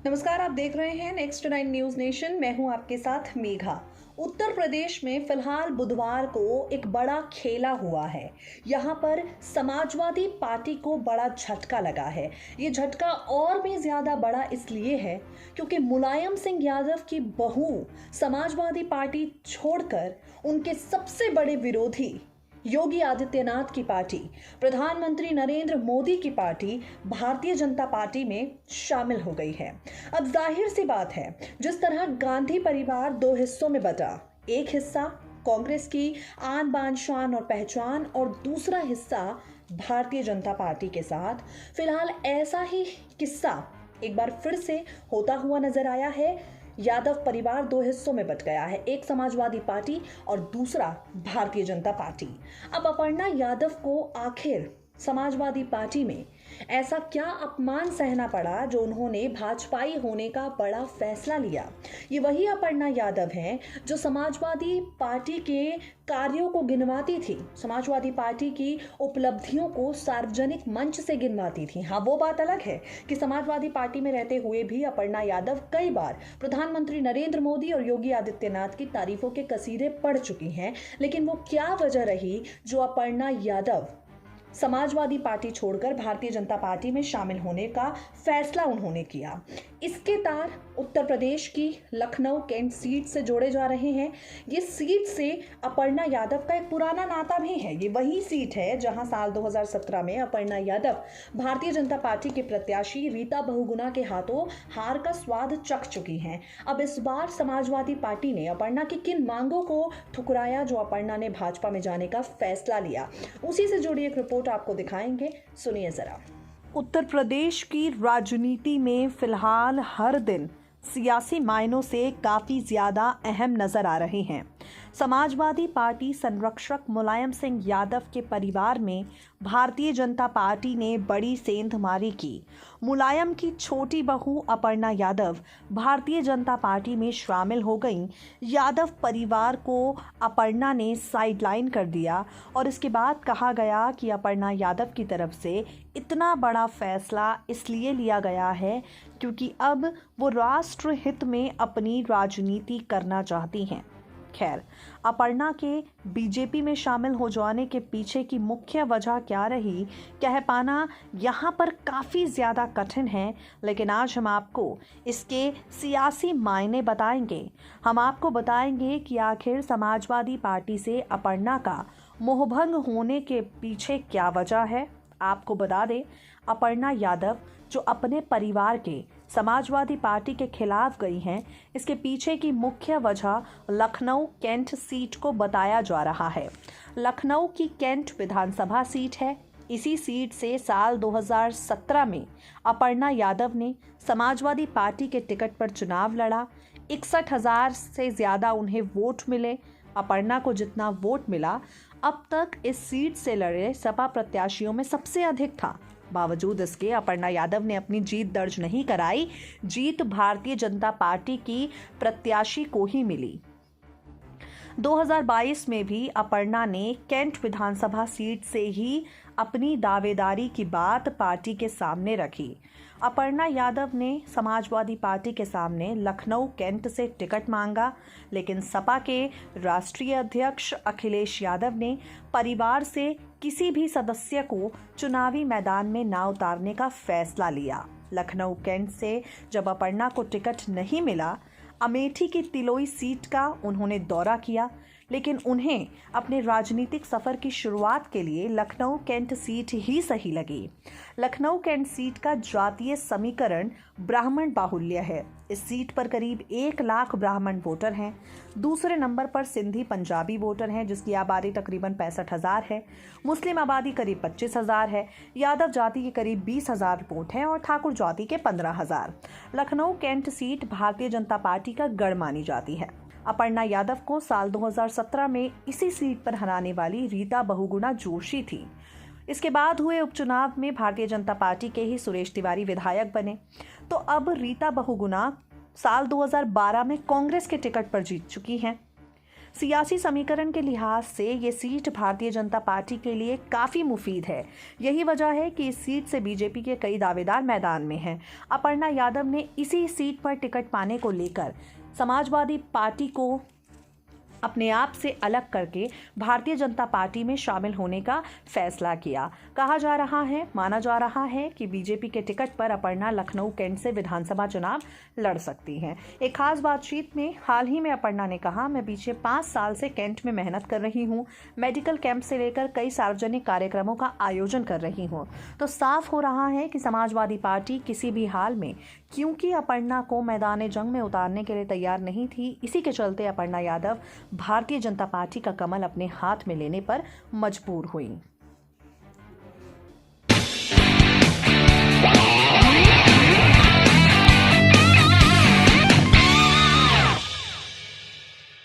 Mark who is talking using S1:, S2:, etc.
S1: नमस्कार, आप देख रहे हैं नेक्स्ट 9 न्यूज नेशन। मैं हूं आपके साथ मेघा। उत्तर प्रदेश में फिलहाल बुधवार को एक बड़ा खेला हुआ है। यहां पर समाजवादी पार्टी को बड़ा झटका लगा है। ये झटका और भी ज्यादा बड़ा इसलिए है क्योंकि मुलायम सिंह यादव की बहू समाजवादी पार्टी छोड़कर उनके सबसे बड़े विरोधी योगी आदित्यनाथ की पार्टी, प्रधानमंत्री नरेंद्र मोदी की पार्टी भारतीय जनता पार्टी में शामिल हो गई है। अब जाहिर सी बात है, जिस तरह गांधी परिवार दो हिस्सों में बटा, एक हिस्सा कांग्रेस की आन बान शान और पहचान और दूसरा हिस्सा भारतीय जनता पार्टी के साथ, फिलहाल ऐसा ही किस्सा एक बार फिर से होता हुआ नजर आया है। यादव परिवार दो हिस्सों में बट गया है, एक समाजवादी पार्टी और दूसरा भारतीय जनता पार्टी। अब अपर्णा यादव को आखिर समाजवादी पार्टी में ऐसा क्या अपमान सहना पड़ा जो उन्होंने भाजपाई होने का बड़ा फैसला लिया। ये वही अपर्णा यादव हैं जो समाजवादी पार्टी के कार्यों को गिनवाती थी, समाजवादी पार्टी की उपलब्धियों को सार्वजनिक मंच से गिनवाती थी। हाँ, वो बात अलग है कि समाजवादी पार्टी में रहते हुए भी अपर्णा यादव कई बार प्रधानमंत्री नरेंद्र मोदी और योगी आदित्यनाथ की तारीफों के कसीदे पढ़ चुकी हैं, लेकिन वो क्या वजह रही जो अपर्णा यादव समाजवादी पार्टी छोड़कर भारतीय जनता पार्टी में शामिल होने का फैसला उन्होंने किया। इसके तार उत्तर प्रदेश की लखनऊ कैंट सीट से जोड़े जा रहे हैं। ये सीट से अपर्णा यादव का एक पुराना नाता भी है। ये वही सीट है जहां साल 2017 में अपर्णा यादव भारतीय जनता पार्टी के प्रत्याशी रीता बहुगुणा के हाथों हार का स्वाद चख चुकी हैं। अब इस बार समाजवादी पार्टी ने अपर्णा की किन मांगों को ठुकराया जो अपर्णा ने भाजपा में जाने का फैसला लिया, उसी से जुड़ी एक रिपोर्ट आपको दिखाएंगे, सुनिए जरा। उत्तर प्रदेश की राजनीति में फिलहाल हर दिन सियासी मायनों से काफी ज्यादा अहम नजर आ रहे हैं। समाजवादी पार्टी संरक्षक मुलायम सिंह यादव के परिवार में भारतीय जनता पार्टी ने बड़ी सेंध मारी की। मुलायम की छोटी बहू अपर्णा यादव भारतीय जनता पार्टी में शामिल हो गईं। यादव परिवार को अपर्णा ने साइडलाइन कर दिया और इसके बाद कहा गया कि अपर्णा यादव की तरफ से इतना बड़ा फैसला इसलिए लिया गया है क्योंकि अब वो राष्ट्र हित में अपनी राजनीति करना चाहती हैं। खैर, अपर्णा के बीजेपी में शामिल हो जाने के पीछे की मुख्य वजह क्या रही, कह पाना यहाँ पर काफ़ी ज़्यादा कठिन है, लेकिन आज हम आपको इसके सियासी मायने बताएंगे। हम आपको बताएंगे कि आखिर समाजवादी पार्टी से अपर्णा का मोहभंग होने के पीछे क्या वजह है। आपको बता दें, अपर्णा यादव जो अपने परिवार के समाजवादी पार्टी के खिलाफ गई हैं, इसके पीछे की मुख्य वजह लखनऊ कैंट सीट को बताया जा रहा है। लखनऊ की कैंट विधानसभा सीट है। इसी सीट से साल 2017 में अपर्णा यादव ने समाजवादी पार्टी के टिकट पर चुनाव लड़ा। 61,000 से ज़्यादा उन्हें वोट मिले। अपर्णा को जितना वोट मिला अब तक इस सीट से लड़े सपा प्रत्याशियों में सबसे अधिक था। बावजूद इसके अपर्णा यादव ने अपनी जीत दर्ज नहीं कराई। जीत भारतीय जनता पार्टी की प्रत्याशी को ही मिली। 2022 में भी अपर्णा ने कैंट विधानसभा सीट से ही अपनी दावेदारी की बात पार्टी के सामने रखी। अपर्णा यादव ने समाजवादी पार्टी के सामने लखनऊ कैंट से टिकट मांगा, लेकिन सपा के राष्ट्रीय अध्यक्ष अखिलेश यादव ने परिवार से किसी भी सदस्य को चुनावी मैदान में ना उतारने का फैसला लिया। लखनऊ कैंट से जब अपर्णा को टिकट नहीं मिला, अमेठी की तिलोई सीट का उन्होंने दौरा किया, लेकिन उन्हें अपने राजनीतिक सफर की शुरुआत के लिए लखनऊ कैंट सीट ही सही लगी। लखनऊ कैंट सीट का जातीय समीकरण ब्राह्मण बाहुल्य है। इस सीट पर करीब 1 लाख ब्राह्मण वोटर हैं। दूसरे नंबर पर सिंधी पंजाबी वोटर हैं जिसकी आबादी तकरीबन 65,000 है। मुस्लिम आबादी करीब 25,000 है। यादव जाति के करीब 20,000 वोट हैं और ठाकुर जाति के 15,000। Lucknow cantt seat Bharatiya Janata party का गढ़ मानी जाती है। अपर्णा यादव को साल 2017 में इसी सीट पर हराने वाली रीता बहुगुणा जोशी थी। इसके बाद हुए उपचुनाव में भारतीय जनता पार्टी के ही सुरेश तिवारी विधायक बने। तो अब रीता बहुगुणा साल 2012 में कांग्रेस के टिकट पर जीत चुकी हैं। सियासी समीकरण के लिहाज से ये सीट भारतीय जनता पार्टी के लिए काफ़ी मुफीद है। यही वजह है कि इस सीट से बीजेपी के कई दावेदार मैदान में हैं। अपर्णा यादव ने इसी सीट पर टिकट पाने को लेकर समाजवादी पार्टी को अपने आप से अलग करके भारतीय जनता पार्टी में शामिल होने का फैसला किया। कहा जा रहा है, माना जा रहा है कि बीजेपी के टिकट पर अपर्णा लखनऊ कैंट से विधानसभा चुनाव लड़ सकती हैं। एक खास बातचीत में हाल ही में अपर्णा ने कहा, मैं पिछले 5 साल से कैंट में मेहनत कर रही हूँ। मेडिकल कैंप से लेकर कई सार्वजनिक कार्यक्रमों का आयोजन कर रही हूँ। तो साफ हो रहा है कि समाजवादी पार्टी किसी भी हाल में, क्योंकि अपर्णा को मैदान जंग में उतारने के लिए तैयार नहीं थी, इसी के चलते अपर्णा यादव भारतीय जनता पार्टी का कमल अपने हाथ में लेने पर मजबूर हुई।